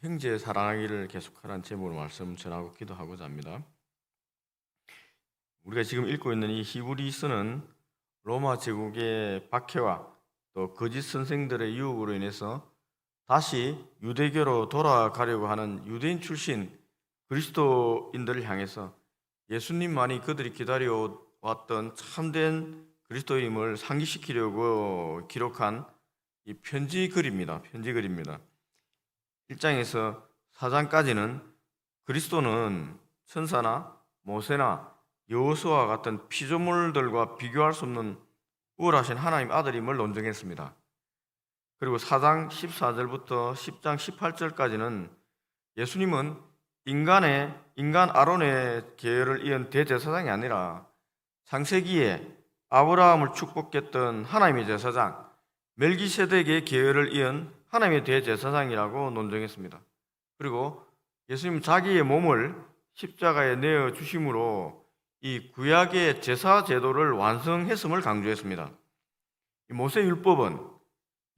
형제 사랑하기를 계속하라는 제목으로 말씀 전하고 기도하고자 합니다. 우리가 지금 읽고 있는 이 히브리서는 로마 제국의 박해와 또 거짓 선생들의 유혹으로 인해서 다시 유대교로 돌아가려고 하는 유대인 출신 그리스도인들을 향해서 예수님만이 그들이 기다려왔던 참된 그리스도임을 상기시키려고 기록한 이 편지 글입니다. 1장에서 4장까지는 그리스도는 천사나 모세나 여호수아와 같은 피조물들과 비교할 수 없는 우월하신 하나님 아들임을 논증했습니다. 그리고 4장 14절부터 10장 18절까지는 예수님은 인간 아론의 계열을 이은 대제사장이 아니라 창세기에 아브라함을 축복했던 하나님의 제사장 멜기세덱의 계열을 이은 하나님의 대제사장이라고 논증했습니다. 그리고 예수님 자기의 몸을 십자가에 내어 주심으로 이 구약의 제사 제도를 완성했음을 강조했습니다. 모세 율법은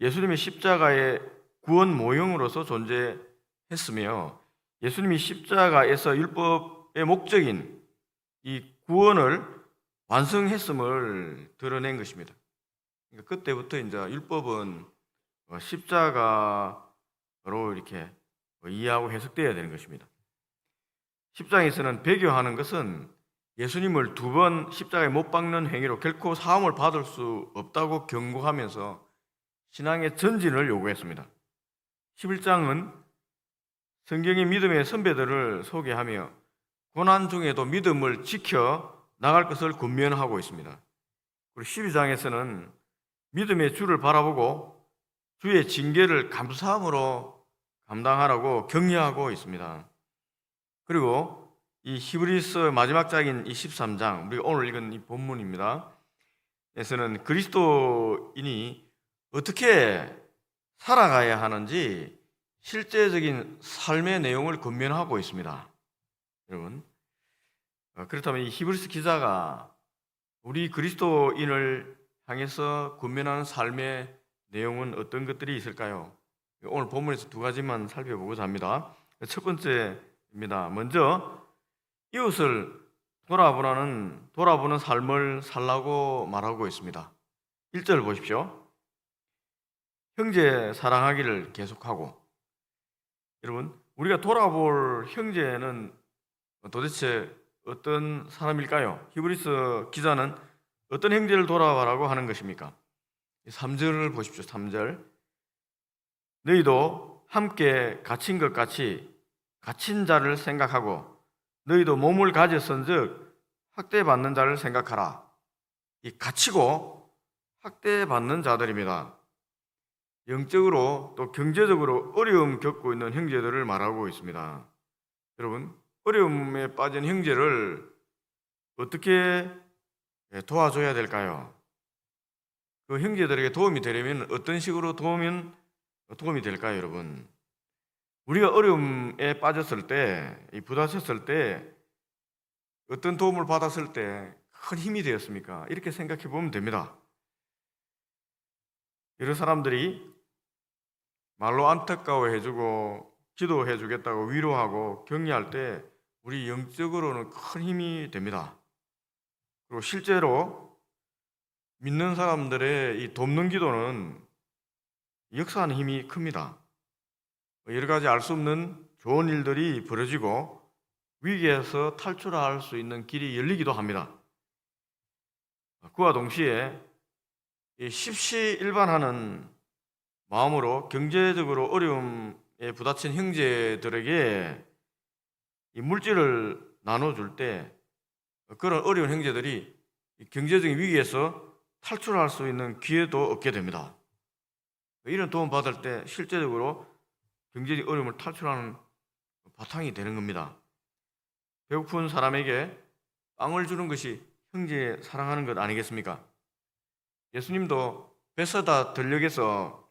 예수님의 십자가의 구원 모형으로서 존재했으며 예수님이 십자가에서 율법의 목적인 이 구원을 완성했음을 드러낸 것입니다. 그러니까 그때부터 이제 율법은 십자가로 이렇게 이해하고 해석되어야 되는 것입니다. 10장에서는 배교하는 것은 예수님을 두 번 십자가에 못 박는 행위로 결코 사함을 받을 수 없다고 경고하면서 신앙의 전진을 요구했습니다. 11장은 성경의 믿음의 선배들을 소개하며 고난 중에도 믿음을 지켜 나갈 것을 권면하고 있습니다. 그리고 12장에서는 믿음의 주를 바라보고 주의 징계를 감사함으로 감당하라고 격려하고 있습니다. 그리고 이 히브리서 마지막 장인 이 13장, 우리가 오늘 읽은 이 본문입니다. 에서는 그리스도인이 어떻게 살아가야 하는지 실제적인 삶의 내용을 권면하고 있습니다. 여러분, 그렇다면 이 히브리서 기자가 우리 그리스도인을 향해서 권면하는 삶의 내용은 어떤 것들이 있을까요? 오늘 본문에서 두 가지만 살펴보고자 합니다. 첫 번째입니다. 먼저 이웃을 돌아보는 삶을 살라고 말하고 있습니다. 1절 보십시오. 형제 사랑하기를 계속하고. 여러분, 우리가 돌아볼 형제는 도대체 어떤 사람일까요? 히브리서 기자는 어떤 형제를 돌아보라고 하는 것입니까? 3절을 보십시오. 3절. 너희도 함께 갇힌 것 같이 갇힌 자를 생각하고 너희도 몸을 가졌은즉 학대받는 자를 생각하라. 이 갇히고 학대받는 자들입니다. 영적으로 또 경제적으로 어려움 겪고 있는 형제들을 말하고 있습니다. 여러분, 어려움에 빠진 형제를 어떻게 도와줘야 될까요? 그 형제들에게 도움이 되려면 어떤 식으로 도움이 될까요, 여러분? 우리가 어려움에 빠졌을 때, 부딪혔을 때, 어떤 도움을 받았을 때 큰 힘이 되었습니까? 이렇게 생각해 보면 됩니다. 여러 사람들이 말로 안타까워해주고 기도해주겠다고 위로하고 격려할 때 우리 영적으로는 큰 힘이 됩니다. 그리고 실제로 믿는 사람들의 이 돕는 기도는 역사하는 힘이 큽니다. 여러 가지 알 수 없는 좋은 일들이 벌어지고 위기에서 탈출할 수 있는 길이 열리기도 합니다. 그와 동시에 십시일반하는 마음으로 경제적으로 어려움에 부딪힌 형제들에게 이 물질을 나눠줄 때 그런 어려운 형제들이 경제적인 위기에서 탈출할 수 있는 기회도 얻게 됩니다. 이런 도움 받을 때 실제적으로 경제적 어려움을 탈출하는 바탕이 되는 겁니다. 배고픈 사람에게 빵을 주는 것이 형제 사랑하는 것 아니겠습니까? 예수님도 베세다 들녘에서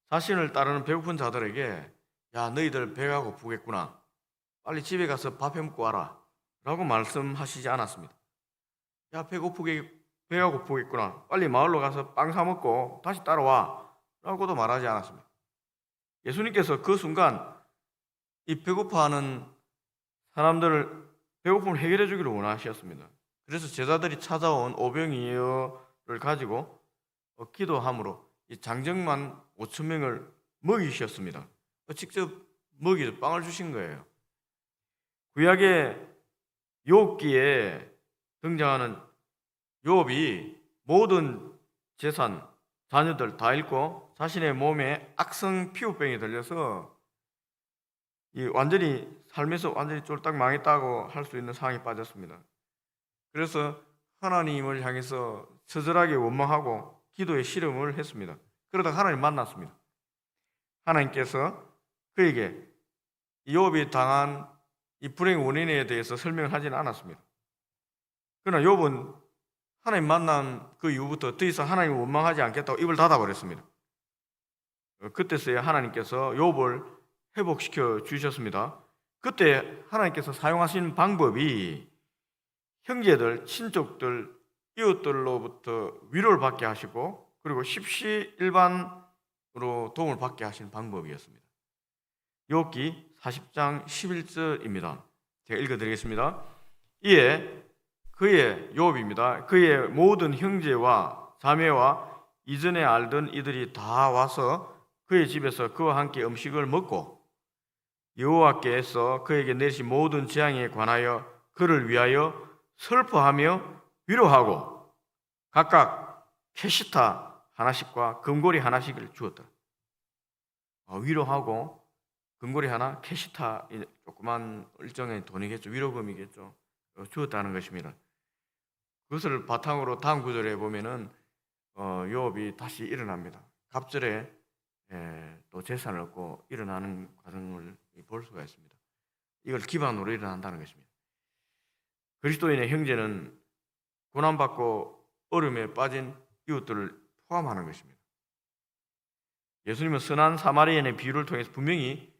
자신을 따르는 배고픈 자들에게 야, 너희들 배가 고프겠구나. 빨리 집에 가서 밥 해 먹고 와라. 라고 말씀하시지 않았습니다. 야, 배가 고프겠구나. 빨리 마을로 가서 빵 사 먹고 다시 따라와. 라고도 말하지 않았습니다. 예수님께서 그 순간 이 배고파하는 사람들을 배고픔을 해결해 주기를 원하셨습니다. 그래서 제자들이 찾아온 오병이어를 가지고 기도함으로 이 장정만 5천 명을 먹이셨습니다. 직접 먹이 빵을 주신 거예요. 구약의 욥기에 등장하는 욥이 모든 재산, 자녀들 다 잃고 자신의 몸에 악성 피부병이 들려서 완전히 삶에서 완전히 쫄딱 망했다고 할 수 있는 상황에 빠졌습니다. 그래서 하나님을 향해서 처절하게 원망하고 기도의 씨름을 했습니다. 그러다 하나님 만났습니다. 하나님께서 그에게 욥이 당한 이 불행의 원인에 대해서 설명을 하지는 않았습니다. 그러나 욥은 하나님 만난 그 이후부터 더 이상 하나님을 원망하지 않겠다고 입을 닫아버렸습니다. 그때서야 하나님께서 욥을 회복시켜 주셨습니다. 그때 하나님께서 사용하신 방법이 형제들, 친족들, 이웃들로부터 위로를 받게 하시고 그리고 십시일반으로 도움을 받게 하신 방법이었습니다. 욥기 40장 11절입니다. 제가 읽어드리겠습니다. 이에 그의 욥입니다. 그의 모든 형제와 자매와 이전에 알던 이들이 다 와서 그의 집에서 그와 함께 음식을 먹고 여호와께서 그에게 내리신 모든 재앙에 관하여 그를 위하여 슬퍼하며 위로하고 각각 캐시타 하나씩과 금고리 하나씩을 주었더라. 위로하고 금고리 하나, 캐시타 조그만 일정의 돈이겠죠. 위로금이겠죠. 주었다는 것입니다. 그것을 바탕으로 다음 구절에 보면은 욥이 다시 일어납니다. 갑절에 또 재산을 얻고 일어나는 과정을 볼 수가 있습니다. 이걸 기반으로 일어난다는 것입니다. 그리스도인의 형제는 고난받고 어려움에 빠진 이웃들을 포함하는 것입니다. 예수님은 선한 사마리아인의 비유를 통해서 분명히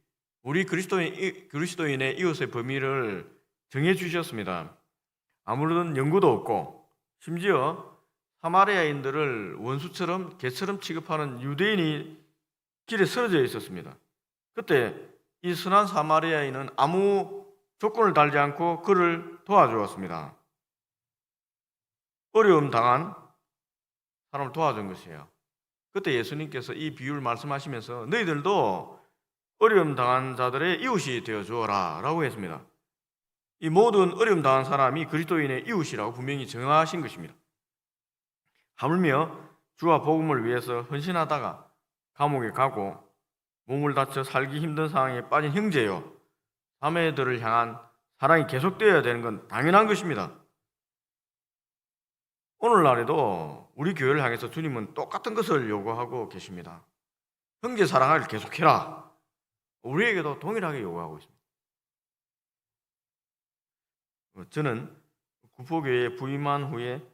우리 그리스도인의 이웃의 범위를 정해 주셨습니다. 아무런 연고도 없고 심지어 사마리아인들을 원수처럼 개처럼 취급하는 유대인이 길에 쓰러져 있었습니다. 그때 이 선한 사마리아인은 아무 조건을 달지 않고 그를 도와주었습니다. 어려움 당한 사람을 도와준 것이에요. 그때 예수님께서 이 비유를 말씀하시면서 너희들도 어려움 당한 자들의 이웃이 되어 주어라 라고 했습니다. 이 모든 어려움 당한 사람이 그리스도인의 이웃이라고 분명히 정하신 것입니다. 하물며 주와 복음을 위해서 헌신하다가 감옥에 가고 몸을 다쳐 살기 힘든 상황에 빠진 형제요 자매들을 향한 사랑이 계속되어야 되는 건 당연한 것입니다. 오늘날에도 우리 교회를 향해서 주님은 똑같은 것을 요구하고 계십니다. 형제 사랑을 계속해라. 우리에게도 동일하게 요구하고 있습니다. 저는 구포교회에 부임한 후에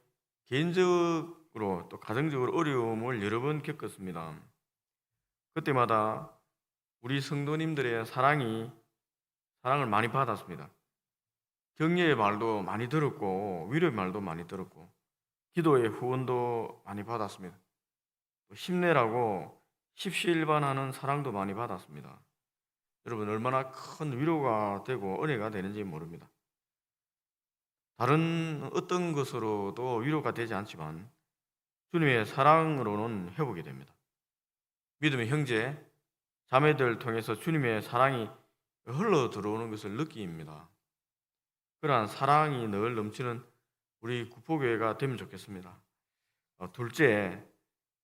개인적으로 또 가정적으로 어려움을 여러 번 겪었습니다. 그때마다 우리 성도님들의 사랑을 많이 받았습니다. 격려의 말도 많이 들었고 위로의 말도 많이 들었고 기도의 후원도 많이 받았습니다. 힘내라고 십시일반하는 사랑도 많이 받았습니다. 여러분 얼마나 큰 위로가 되고 은혜가 되는지 모릅니다. 다른 어떤 것으로도 위로가 되지 않지만 주님의 사랑으로는 회복이 됩니다. 믿음의 형제, 자매들 통해서 주님의 사랑이 흘러 들어오는 것을 느낍니다. 그러한 사랑이 늘 넘치는 우리 구포교회가 되면 좋겠습니다. 둘째,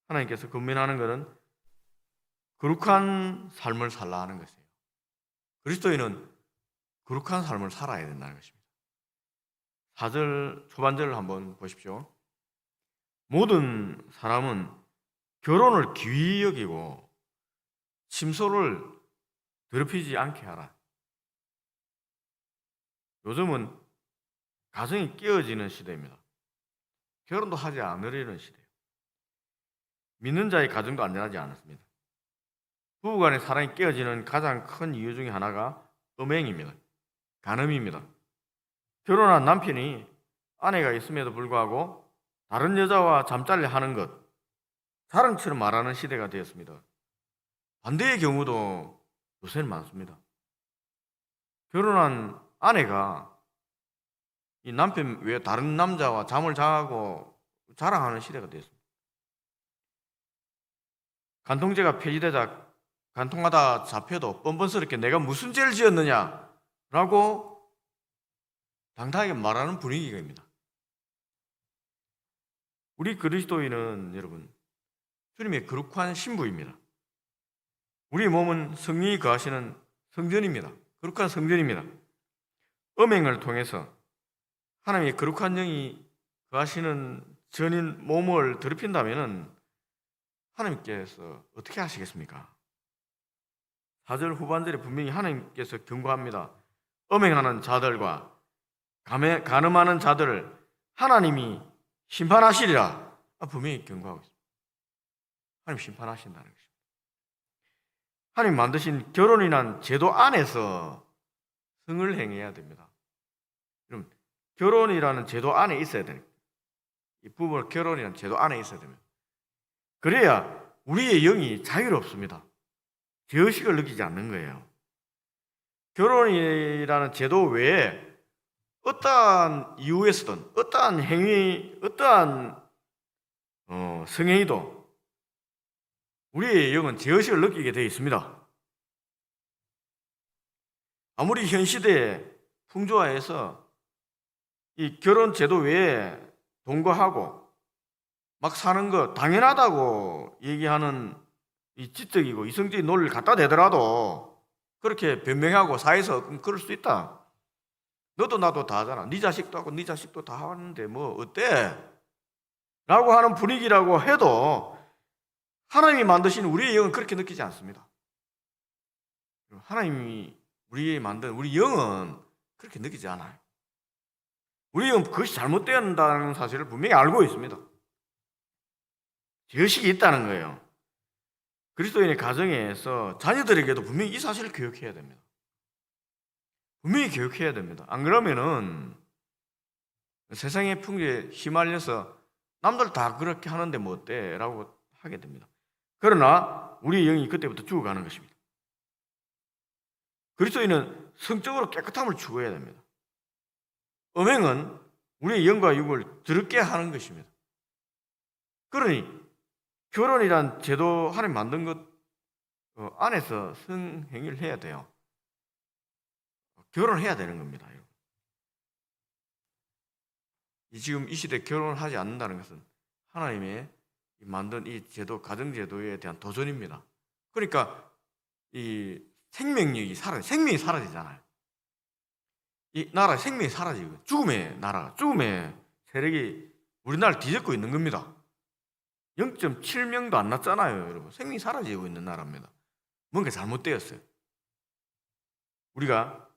하나님께서 권면하는 것은 거룩한 삶을 살라 하는 것이에요. 그리스도인은 거룩한 삶을 살아야 된다는 것입니다. 4절 초반절을 한번 보십시오. 모든 사람은 결혼을 귀히 여기고 침소를 더럽히지 않게 하라. 요즘은 가정이 깨어지는 시대입니다. 결혼도 하지 않으려는 시대예요. 믿는 자의 가정도 안전하지 않습니다. 부부간의 사랑이 깨어지는 가장 큰 이유 중에 하나가 음행입니다. 간음입니다. 결혼한 남편이 아내가 있음에도 불구하고 다른 여자와 잠자리 하는 것, 자랑처럼 말하는 시대가 되었습니다. 반대의 경우도 요새는 많습니다. 결혼한 아내가 이 남편 외에 다른 남자와 잠을 자고 자랑하는 시대가 됐습니다. 간통죄가 폐지되자 간통하다 잡혀도 뻔뻔스럽게 내가 무슨 죄를 지었느냐라고 당당하게 말하는 분위기입니다. 우리 그리스도인은 여러분 주님의 거룩한 신부입니다. 우리 몸은 성령이 거하시는 성전입니다. 거룩한 성전입니다. 음행을 통해서 하나님의 거룩한 영이 거하시는 전인 몸을 더럽힌다면 하나님께서 어떻게 하시겠습니까? 4절 후반절에 분명히 하나님께서 경고합니다. 음행하는 자들과 간음하는 자들을 하나님이 심판하시리라. 분명히 경고하고 있습니다. 하나님 심판하신다는 것입니다. 하나님 만드신 결혼이란 제도 안에서 성을 행해야 됩니다. 그럼 결혼이라는 제도 안에 있어야 됩니다. 이 부부 결혼이라는 제도 안에 있어야 됩니다. 그래야 우리의 영이 자유롭습니다. 죄의식을 느끼지 않는 거예요. 결혼이라는 제도 외에 어떠한 이유에서든 어떠한 행위, 어떠한 성행위도 우리의 영은 죄의식을 느끼게 되어 있습니다. 아무리 현 시대에 풍조화해서 이 결혼 제도 외에 동거하고 막 사는 거 당연하다고 얘기하는 이 지적이고 이성적인 논리를 갖다 대더라도 그렇게 변명하고 사회에서 그럴 수 있다. 너도 나도 다 하잖아. 네 자식도 하고 네 자식도 다 하는데 뭐 어때? 라고 하는 분위기라고 해도 하나님이 만드신 우리의 영은 그렇게 느끼지 않습니다. 하나님이 우리의 만든 우리 영은 그렇게 느끼지 않아요. 우리 영은 그것이 잘못된다는 사실을 분명히 알고 있습니다. 죄의식이 있다는 거예요. 그리스도인의 가정에서 자녀들에게도 분명히 이 사실을 교육해야 됩니다. 분명히 교육해야 됩니다. 안 그러면은 세상의 풍조에 휘말려서 남들 다 그렇게 하는데 뭐 어때? 라고 하게 됩니다. 그러나 우리의 영이 그때부터 죽어가는 것입니다. 그리스도인은 성적으로 깨끗함을 추구해야 됩니다. 음행은 우리의 영과 육을 더럽게 하는 것입니다. 그러니 결혼이란 제도 하나님 만든 것 안에서 성행위를 해야 돼요. 결혼을 해야 되는 겁니다. 지금 이 시대에 결혼을 하지 않는다는 것은 하나님의 만든 이 제도, 가정제도에 대한 도전입니다. 그러니까 이 생명이 사라지잖아요. 이 나라 생명이 사라지고 죽음의 나라, 죽음의 세력이 우리나라를 뒤덮고 있는 겁니다. 0.7명도 안 났잖아요, 여러분. 생명이 사라지고 있는 나라입니다. 뭔가 잘못되었어요. 우리가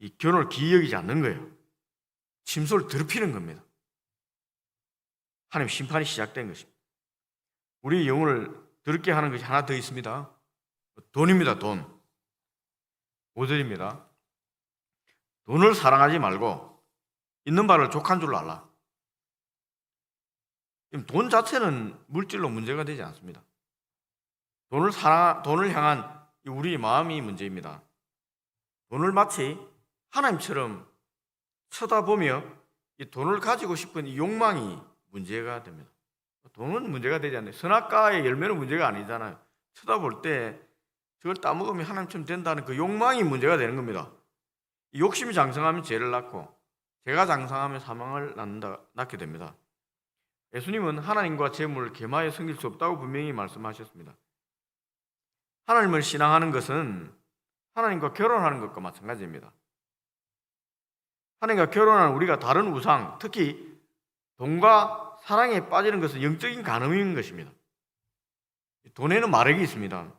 이 결혼을 기이 여기지 않는 거예요. 침소를 더럽히는 겁니다. 하나님 심판이 시작된 것입니다. 우리 영혼을 더럽게 하는 것이 하나 더 있습니다. 돈입니다. 돈. 5절입니다. 돈을 사랑하지 말고 있는 바를 족한 줄로 알라. 돈 자체는 물질로 문제가 되지 않습니다. 돈을 향한 우리 마음이 문제입니다. 돈을 마치 하나님처럼 쳐다보며 이 돈을 가지고 싶은 이 욕망이 문제가 됩니다. 돈은 문제가 되지 않아요. 선악과의 열매는 문제가 아니잖아요. 쳐다볼 때 저걸 따먹으면 하나님처럼 된다는 그 욕망이 문제가 되는 겁니다. 이 욕심이 장성하면 죄를 낳고 죄가 장성하면 사망을 낳게 됩니다. 예수님은 하나님과 재물을 계마에 섬길 수 없다고 분명히 말씀하셨습니다. 하나님을 신앙하는 것은 하나님과 결혼하는 것과 마찬가지입니다. 하나님과 결혼한 우리가 다른 우상, 특히 돈과 사랑에 빠지는 것은 영적인 간음인 것입니다. 돈에는 마력이 있습니다.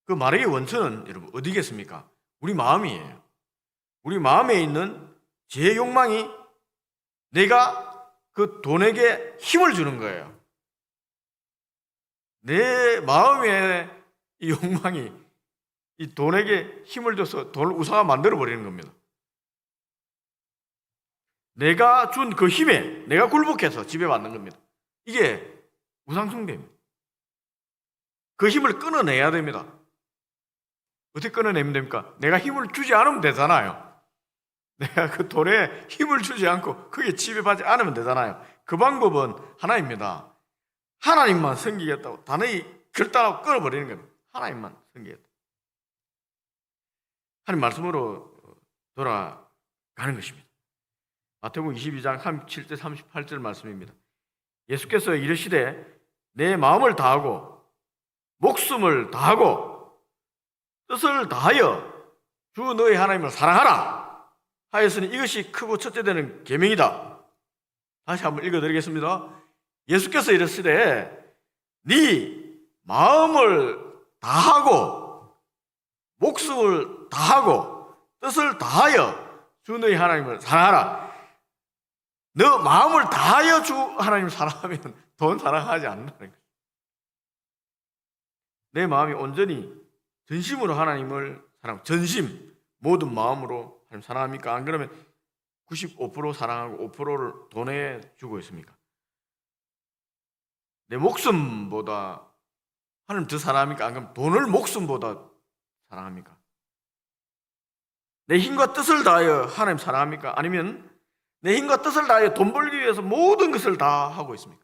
그 마력의 원천은 여러분 어디겠습니까? 우리 마음이에요. 우리 마음에 있는 제 욕망이 내가 그 돈에게 힘을 주는 거예요. 내 마음의 이 욕망이 이 돈에게 힘을 줘서 돈을 우상화 만들어 버리는 겁니다. 내가 준 그 힘에 내가 굴복해서 지배받는 겁니다. 이게 우상숭배입니다. 그 힘을 끊어내야 됩니다. 어떻게 끊어내면 됩니까? 내가 힘을 주지 않으면 되잖아요. 내가 그 돌에 힘을 주지 않고 그게 지배받지 않으면 되잖아요. 그 방법은 하나입니다. 하나님만 섬기겠다고 단호히 결단하고 끊어버리는 겁니다. 하나님만 섬기겠다. 하나님 말씀으로 돌아가는 것입니다. 마태복음 22장 37절 38절 말씀입니다. 예수께서 이르시되 내 마음을 다하고 목숨을 다하고 뜻을 다하여 주 너의 하나님을 사랑하라 하였으니 이것이 크고 첫째 되는 계명이다. 다시 한번 읽어드리겠습니다. 예수께서 이르시되 네 마음을 다하고 목숨을 다하고 뜻을 다하여 주 너의 하나님을 사랑하라. 너 마음을 다하여 주 하나님을 사랑하면 돈 사랑하지 않는다는 거예요. 내 마음이 온전히 전심으로 하나님을 사랑하고, 전심 모든 마음으로 하나님 사랑합니까? 안 그러면 95% 사랑하고 5%를 돈에 주고 있습니까? 내 목숨보다 하나님 더 사랑합니까? 안 그러면 돈을 목숨보다 사랑합니까? 내 힘과 뜻을 다하여 하나님 사랑합니까? 아니면 내 힘과 뜻을 다하여 돈 벌기 위해서 모든 것을 다 하고 있습니까?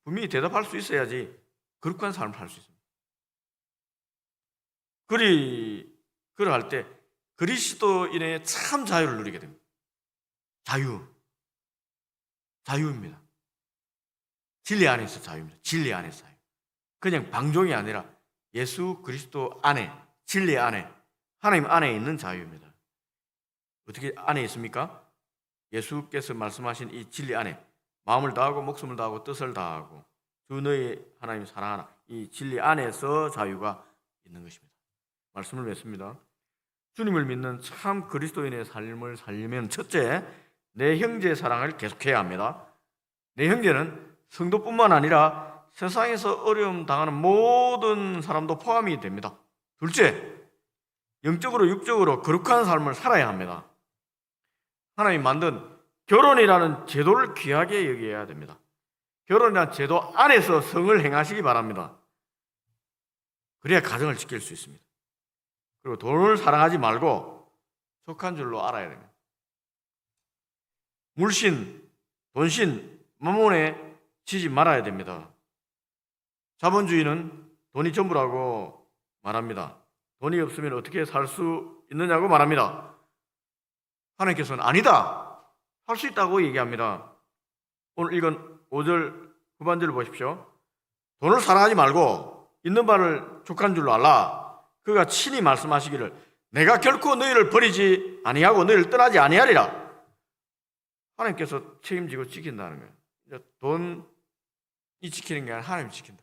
분명히 대답할 수 있어야지 거룩한 삶을 살 수 있습니다. 그러할 때 그리스도인의 참 자유를 누리게 됩니다. 자유입니다. 진리 안에서 자유입니다. 진리 안에서 자유. 그냥 방종이 아니라 예수 그리스도 안에, 진리 안에, 하나님 안에 있는 자유입니다. 어떻게 안에 있습니까? 예수께서 말씀하신 이 진리 안에 마음을 다하고 목숨을 다하고 뜻을 다하고 주 너의 하나님 사랑하라. 이 진리 안에서 자유가 있는 것입니다. 말씀을 맺습니다. 주님을 믿는 참 그리스도인의 삶을 살려면 첫째, 내 형제의 사랑을 계속해야 합니다. 내 형제는 성도뿐만 아니라 세상에서 어려움 당하는 모든 사람도 포함이 됩니다. 둘째, 영적으로 육적으로 거룩한 삶을 살아야 합니다. 하나님 만든 결혼이라는 제도를 귀하게 여겨야 됩니다. 결혼이라는 제도 안에서 성을 행하시기 바랍니다. 그래야 가정을 지킬 수 있습니다. 그리고 돈을 사랑하지 말고 족한 줄로 알아야 됩니다. 물신, 돈신, 마몬에 지지 말아야 됩니다. 자본주의는 돈이 전부라고 말합니다. 돈이 없으면 어떻게 살 수 있느냐고 말합니다. 하나님께서는 아니다, 할 수 있다고 얘기합니다. 오늘 읽은 5절 후반절을 보십시오. 돈을 사랑하지 말고 있는 바를 족한 줄로 알라. 그가 친히 말씀하시기를 내가 결코 너희를 버리지 아니하고 너희를 떠나지 아니하리라. 하나님께서 책임지고 지킨다는 거예요. 돈이 지키는 게 아니라 하나님이 지킨다.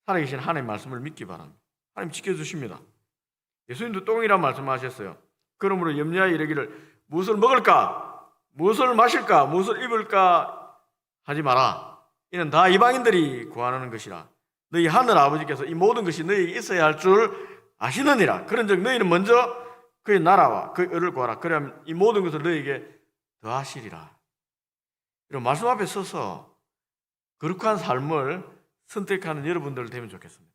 살아계신 하나님 말씀을 믿기 바랍니다. 하나님 지켜주십니다. 예수님도 똥이란 말씀하셨어요. 그러므로 염려하여 이르기를 무엇을 먹을까, 무엇을 마실까, 무엇을 입을까 하지 마라. 이는 다 이방인들이 구하는 것이라. 너희 하늘 아버지께서 이 모든 것이 너희에게 있어야 할 줄 아시느니라. 그런즉 너희는 먼저 그의 나라와 그의 의를 구하라. 그러면 이 모든 것을 너희에게 더하시리라. 이런 말씀 앞에 서서 거룩한 삶을 선택하는 여러분들 되면 좋겠습니다.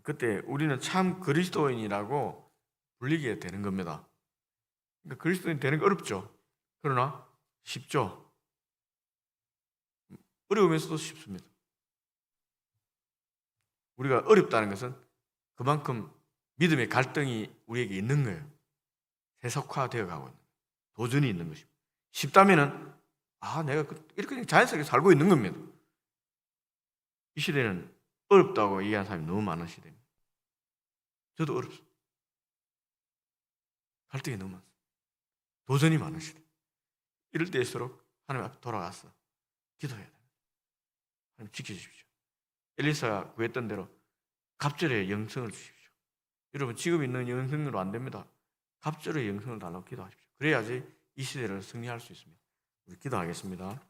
그때 우리는 참 그리스도인이라고 불리게 되는 겁니다. 그러니까 그리스도인 되는 거 어렵죠. 그러나 쉽죠. 어려우면서도 쉽습니다. 우리가 어렵다는 것은 그만큼 믿음의 갈등이 우리에게 있는 거예요. 세속화되어 가고 있는 거예요. 도전이 있는 것입니다. 쉽다면은 내가 이렇게 그냥 자연스럽게 살고 있는 겁니다. 이 시대는 어렵다고 얘기하는 사람이 너무 많은 시대입니다. 저도 어렵습니다. 갈등이 너무 많습니다. 도전이 많은 시대. 이럴 때일수록 하나님 앞에 돌아가서 기도해야 됩니다. 하나님 지켜주십시오. 엘리사가 구했던 대로 갑절의 영성을 주십시오. 여러분 지금 있는 영성으로 안 됩니다. 갑절의 영성을 달라고 기도하십시오. 그래야지 이 시대를 승리할 수 있습니다. 우리 기도하겠습니다.